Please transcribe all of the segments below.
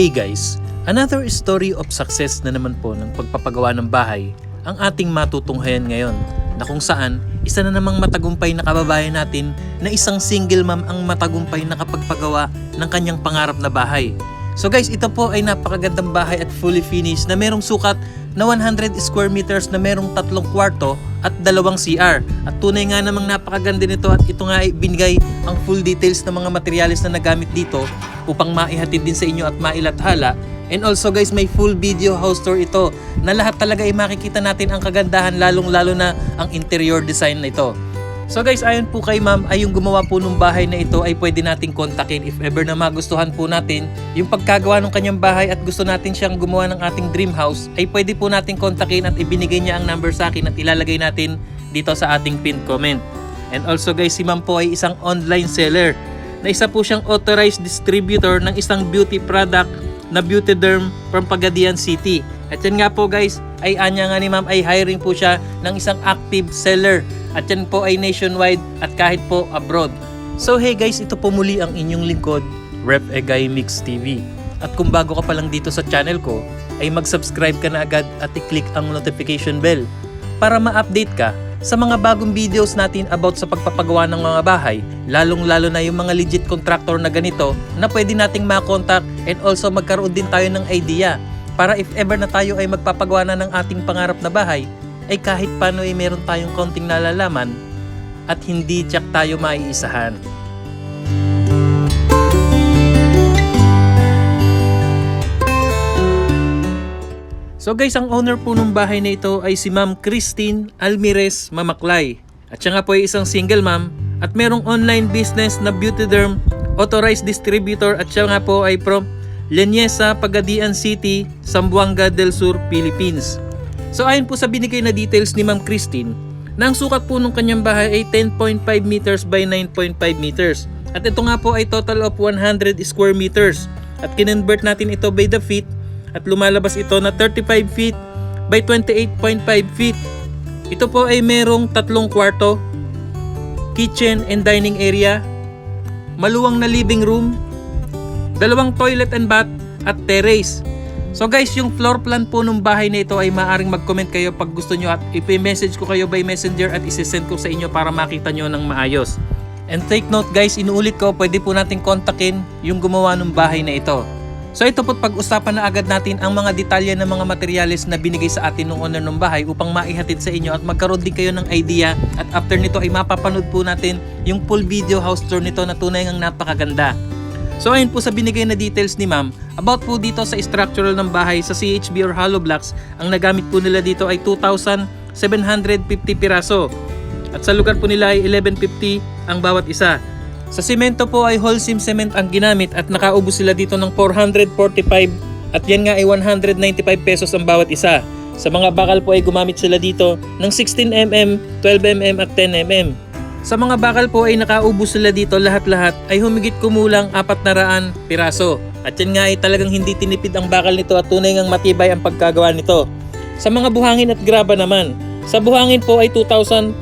Okay guys, another story of success na naman po ng pagpapagawa ng bahay ang ating matutunghayan ngayon, na kung saan isa na namang matagumpay na kababayan natin na isang single mom ang matagumpay na kapagpagawa ng kanyang pangarap na bahay. So guys, ito po ay napakagandang bahay at fully finished na merong sukat na 100 square meters na merong 3 kwarto at 2 CR. At tunay nga namang napakaganda nito, at ito nga ay binigay ang full details ng mga materyales na nagamit dito upang maihatid din sa inyo at mailathala. And also guys, may full video house tour ito na lahat talaga ay makikita natin ang kagandahan, lalong-lalo na ang interior design na ito. So guys, ayon po kay ma'am ay yung gumawa po ng bahay na ito ay pwede nating kontakin if ever na magustuhan po natin yung pagkagawa ng kanyang bahay at gusto natin siyang gumawa ng ating dream house, ay pwede po nating kontakin at ibinigay niya ang number sa akin at ilalagay natin dito sa ating pinned comment. And also guys, si ma'am po ay isang online seller na isa po siyang authorized distributor ng isang beauty product na Beauty Derm from Pagadian City. At yan nga po guys, ay anya nga ni ma'am ay hiring po siya ng isang active seller. At yan po ay nationwide at kahit po abroad. So hey guys, ito po muli ang inyong lingkod, Rep Egay Mix TV. At kung bago ka pa lang dito sa channel ko, ay mag-subscribe ka na agad at i-click ang notification bell para ma-update ka sa mga bagong videos natin about sa pagpapagawa ng mga bahay, lalong-lalo na yung mga legit contractor na ganito na pwede nating makontak, and also magkaroon din tayo ng idea para if ever na tayo ay magpapagawa na ng ating pangarap na bahay, ay kahit paano ay meron tayong konting nalalaman at hindi tiyak tayo maiisahan. So guys, ang owner po ng bahay na ito ay si Ma'am Christine Almirez Mamaklay. At siya nga po ay isang single ma'am at merong online business na Beauty Derm authorized distributor, at siya nga po ay from Leniesa, Pagadian City, Zamboanga del Sur, Philippines. So ayon po sa binigay na details ni Ma'am Christine, na ang sukat po ng kanyang bahay ay 10.5 meters by 9.5 meters. At ito nga po ay total of 100 square meters. At kinonvert natin ito by the feet at lumalabas ito na 35 feet by 28.5 feet. Ito po ay merong 3 kwarto, kitchen and dining area, maluwang na living room, 2 toilet and bath at terrace. So guys, yung floor plan po ng bahay na ito ay maaaring mag-comment kayo pag gusto nyo, at i-message ko kayo by messenger at isi-send ko sa inyo para makita nyo ng maayos. And take note guys, inuulit ko, pwede po natin kontakin yung gumawa ng bahay na ito. So ito po't pag-usapan na agad natin ang mga detalye ng mga materyales na binigay sa atin ng owner ng bahay upang maihatid sa inyo at magkaroon din kayo ng idea, at after nito ay mapapanood po natin yung full video house tour nito na tunay ngang napakaganda. So ayun po sa binigay na details ni ma'am about po dito sa structural ng bahay sa CHB or hollow blocks, ang nagamit po nila dito ay 2,750 piraso at sa lugar po nila ay 1150 ang bawat isa. Sa semento po ay whole seam cement ang ginamit at nakaubos sila dito ng 445, at yan nga ay 195 pesos ang bawat isa. Sa mga bakal po ay gumamit sila dito ng 16mm, 12mm at 10mm. Sa mga bakal po ay nakaubos sila dito lahat-lahat ay humigit kumulang 400 piraso. At yan nga ay talagang hindi tinipid ang bakal nito at tunay ngang matibay ang pagkagawa nito. Sa mga buhangin at graba naman, sa buhangin po ay 2,400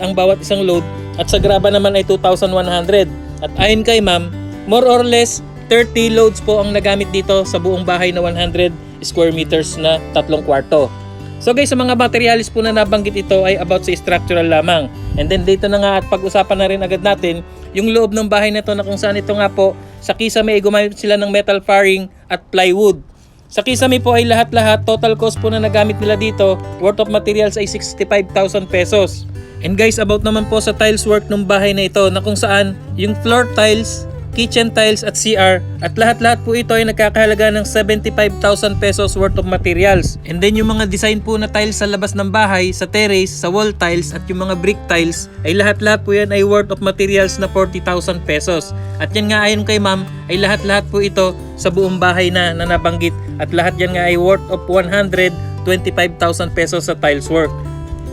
ang bawat isang load, at sa graba naman ay 2,100. At ayon kay ma'am, more or less 30 loads po ang nagamit dito sa buong bahay na 100 square meters na 3 kwarto. So guys, sa mga materials po na nabanggit ito ay about sa structural lamang. And then dito na nga at pag-usapan na rin agad natin yung loob ng bahay na ito, na kung saan ito nga po sa kisame ay gumamit sila ng metal faring at plywood. Sa kisame po ay lahat-lahat, total cost po na nagamit nila dito worth of materials ay 65,000 pesos. And guys, about naman po sa tiles work ng bahay na ito, na kung saan yung floor tiles, kitchen tiles at CR at lahat-lahat po ito ay nagkakahalaga ng 75,000 pesos worth of materials. And then yung mga design po na tiles sa labas ng bahay, sa terrace, sa wall tiles at yung mga brick tiles ay lahat-lahat po yan ay worth of materials na 40,000 pesos. At yan nga ayon kay ma'am ay lahat-lahat po ito sa buong bahay na nabanggit, at lahat yan nga ay worth of 125,000 pesos sa tiles work.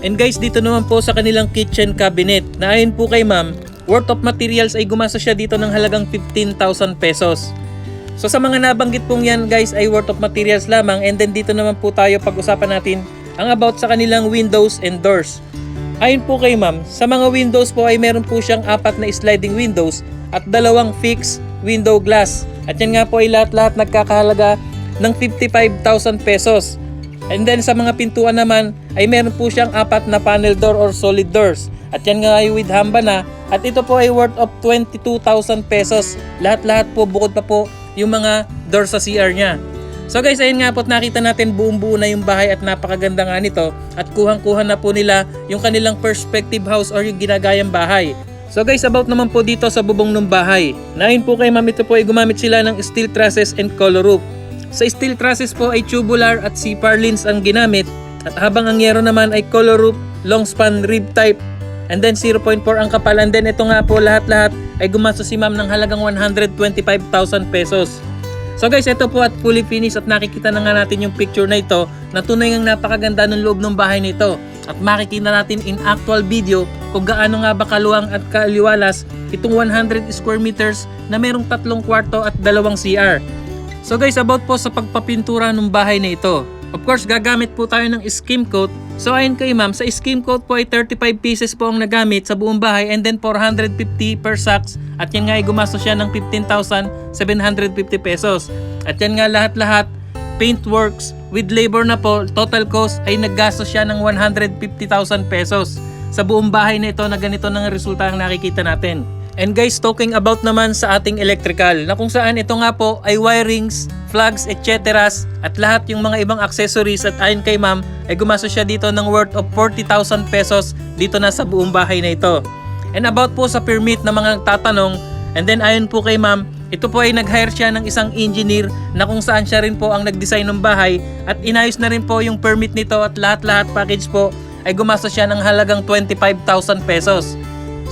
And guys, dito naman po sa kanilang kitchen cabinet na ayon po kay ma'am, worth of materials ay gumasa siya dito ng halagang 15,000 pesos. So sa mga nabanggit pong yan guys ay worth of materials lamang. And then dito naman po tayo pag-usapan natin ang about sa kanilang windows and doors. Ayon po kay ma'am, sa mga windows po ay meron po siyang 4 na sliding windows at 2 fixed window glass. At yan nga po ay lahat-lahat nagkakahalaga ng 55,000 pesos. And then sa mga pintuan naman ay meron po siyang 4 na panel door or solid doors. At yan nga ay with hamba na. At ito po ay worth of 22,000 pesos. Lahat-lahat po, bukod pa po yung mga door sa CR niya. So guys, ayun nga po, nakita natin buong buo na yung bahay at napakaganda nga nito. At kuhang-kuha na po nila yung kanilang perspective house or yung ginagayang bahay. So guys, about naman po dito sa bubong ng bahay. Nain po kay ma'am, ito po ay gumamit sila ng steel trusses and color roof. Sa steel trusses po ay tubular at C-purlins ang ginamit. At habang ang yero naman ay color roof, long span rib type. And then 0.4 ang kapal. And then ito nga po lahat-lahat ay gumastos si ma'am ng halagang 125,000 pesos. So guys, ito po at fully finished at nakikita na nga natin yung picture na ito na tunay ngang napakaganda ng loob ng bahay nito. At makikita natin in actual video kung gaano nga ba kaluwang at kaaliwalas itong 100 square meters na merong 3 kwarto at 2 CR. So guys, about po sa pagpapintura ng bahay na ito. Of course, gagamit po tayo ng skim coat. So ayon kay ma'am, sa skim coat po ay 35 pieces po ang nagamit sa buong bahay and then 450 per sacks. At yan nga ay gumastos siya ng 15,750 pesos. At yan nga lahat-lahat, paintworks with labor na po, total cost ay naggastos siya ng 150,000 pesos. Sa buong bahay na ito na ganito ng resulta ang nakikita natin. And guys, talking about naman sa ating electrical na kung saan ito nga po ay wirings, plugs, etc. at lahat yung mga ibang accessories at ayon kay ma'am ay gumastos siya dito ng worth of 40,000 pesos dito na sa buong bahay na ito. And about po sa permit na mga tatanong, and then ayon po kay ma'am, ito po ay nag-hire siya ng isang engineer na kung saan siya rin po ang nag-design ng bahay at inayos na rin po yung permit nito at lahat-lahat package po ay gumastos siya ng halagang 25,000 pesos.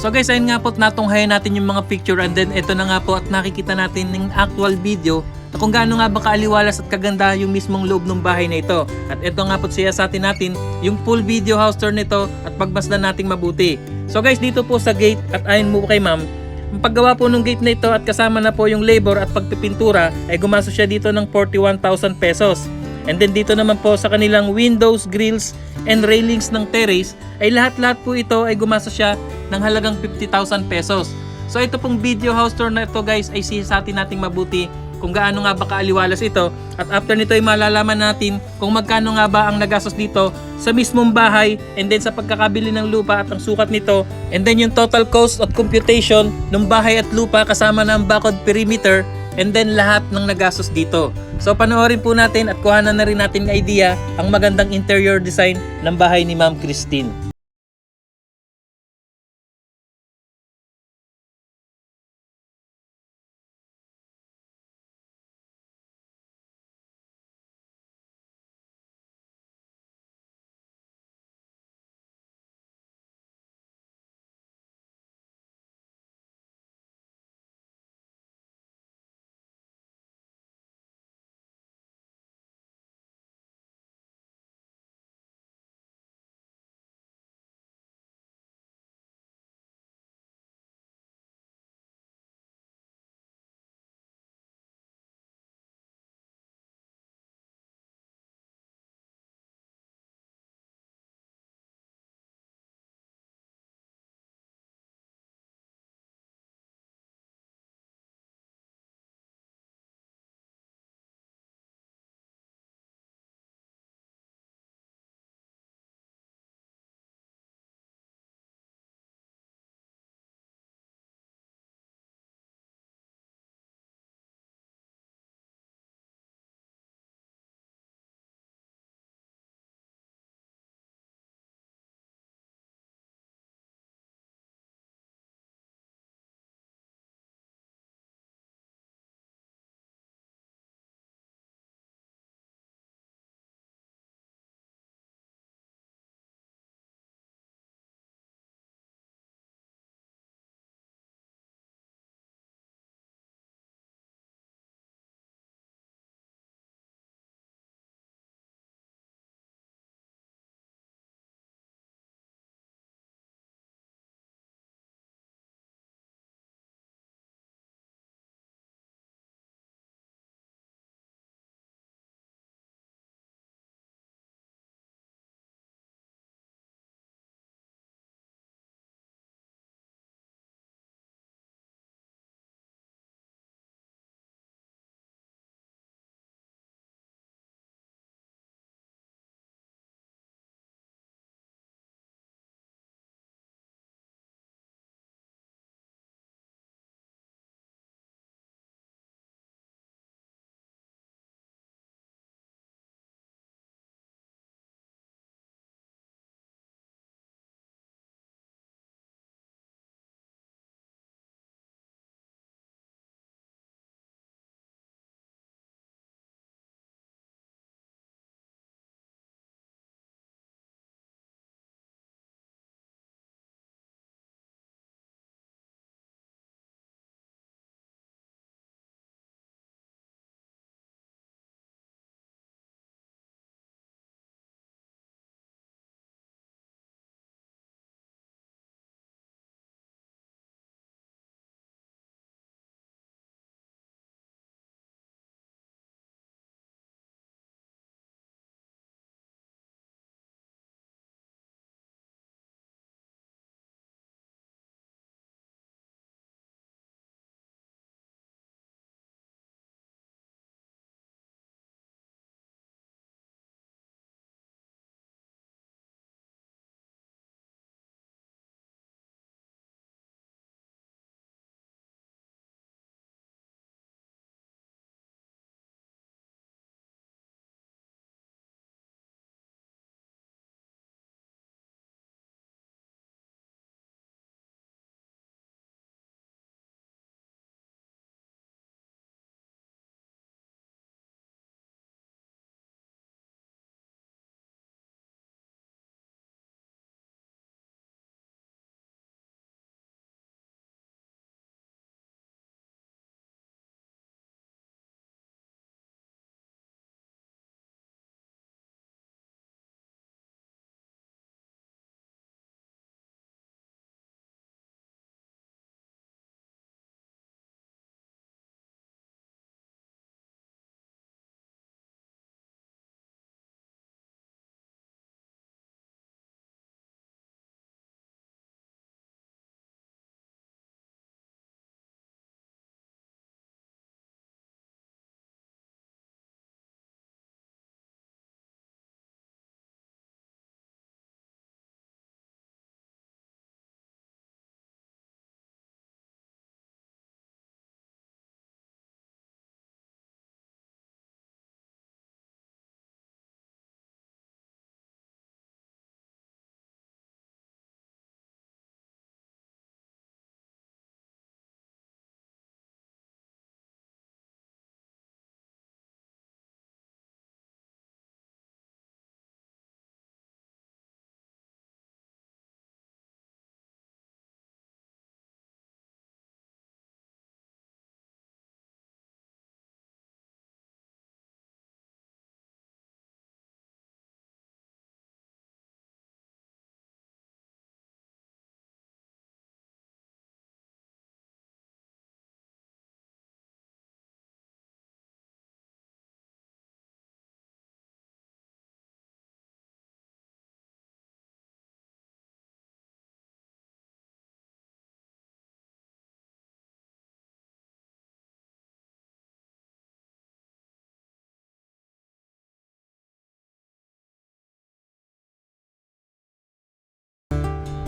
So guys, ayun nga po at natunghayan natin yung mga picture and then ito na nga po at nakikita natin ng actual video na kung gaano nga ba kaaliwalas at kaganda yung mismong loob ng bahay na ito. At ito nga po siya sa natin yung full video house tour nito at pagbasdan nating mabuti. So guys, dito po sa gate at ayon mo kay ma'am, ang paggawa po ng gate na ito at kasama na po yung labor at pagpipintura ay gumastos siya dito ng 41,000 pesos. And then dito naman po sa kanilang windows, grills, and railings ng terrace ay lahat-lahat po ito ay gumastos siya ng halagang 50,000 pesos. So ito pong video house tour na ito guys ay sisasatin nating mabuti kung gaano nga ba kaaliwalas ito at after nito ay malalaman natin kung magkano nga ba ang nagastos dito sa mismong bahay and then sa pagkakabili ng lupa at ang sukat nito and then yung total cost at computation ng bahay at lupa kasama na ang bakod perimeter and then lahat ng nagastos dito. So panoorin po natin at kuhanan na rin natin ng idea ang magandang interior design ng bahay ni Ma'am Christine.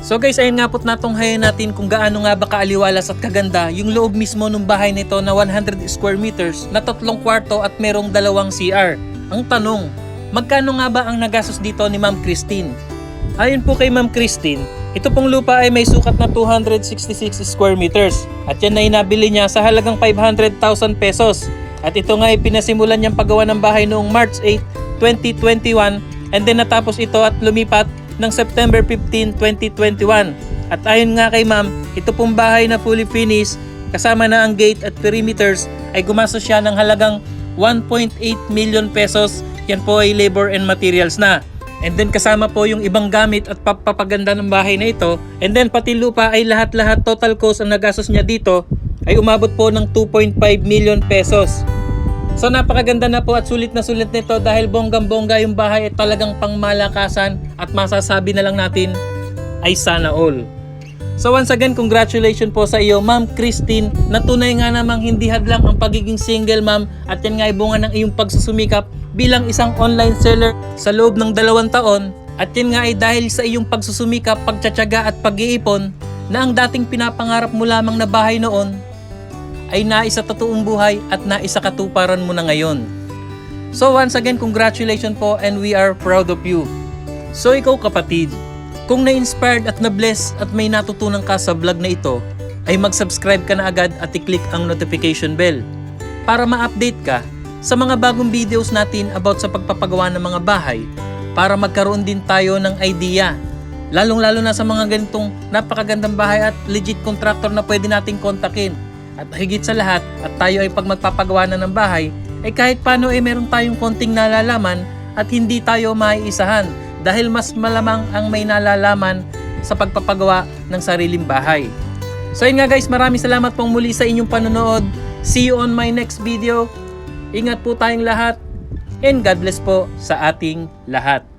So guys, ayun nga po't natunghayan natin kung gaano nga ba kaaliwalas at kaganda yung loob mismo ng bahay nito na 100 square meters na 3 kwarto at merong 2 CR. Ang tanong, magkano nga ba ang nagastos dito ni Ma'am Christine? Ayon po kay Ma'am Christine, ito pong lupa ay may sukat na 266 square meters at yan ay nabili niya sa halagang 500,000 pesos. At ito nga ay pinasimulan niyang paggawa ng bahay noong March 8, 2021 and then natapos ito at lumipat ng September 15, 2021. At ayon nga kay Ma'am, ito pong bahay na fully finished kasama na ang gate at perimeters ay gumastos siya ng halagang 1.8 million pesos. Yan po ay labor and materials na. And then kasama po yung ibang gamit at papaganda ng bahay na ito. And then pati lupa ay lahat-lahat total cost ang nagastos niya dito ay umabot po ng 2.5 million pesos. So napakaganda na po at sulit nito dahil bonggang-bongga yung bahay at talagang pangmalakasan at masasabi na lang natin ay sana all. So once again, congratulations po sa iyo Ma'am Christine na tunay nga namang hindi hadlang ang pagiging single ma'am at yan nga ay bunga ng iyong pagsusumikap bilang isang online seller sa loob ng 2 taon at yan nga ay dahil sa iyong pagsusumikap, pagtsatsaga at pag-iipon na ang dating pinapangarap mo lamang na bahay noon ay naisa totoong buhay at naisa katuparan mo na ngayon. So once again, congratulations po and we are proud of you. So ikaw kapatid, kung na-inspired at na-bless at may natutunan ka sa vlog na ito, ay mag-subscribe ka na agad at i-click ang notification bell para ma-update ka sa mga bagong videos natin about sa pagpapagawa ng mga bahay para magkaroon din tayo ng idea. Lalong-lalo na sa mga ganitong napakagandang bahay at legit contractor na pwede nating kontakin. At higit sa lahat, at tayo ay pag magpapagawa na ng bahay, ay kahit paano ay meron tayong konting nalalaman at hindi tayo maiisahan dahil mas malamang ang may nalalaman sa pagpapagawa ng sariling bahay. So yun nga guys, maraming salamat pong muli sa inyong panonood. See you on my next video. Ingat po tayong lahat and God bless po sa ating lahat.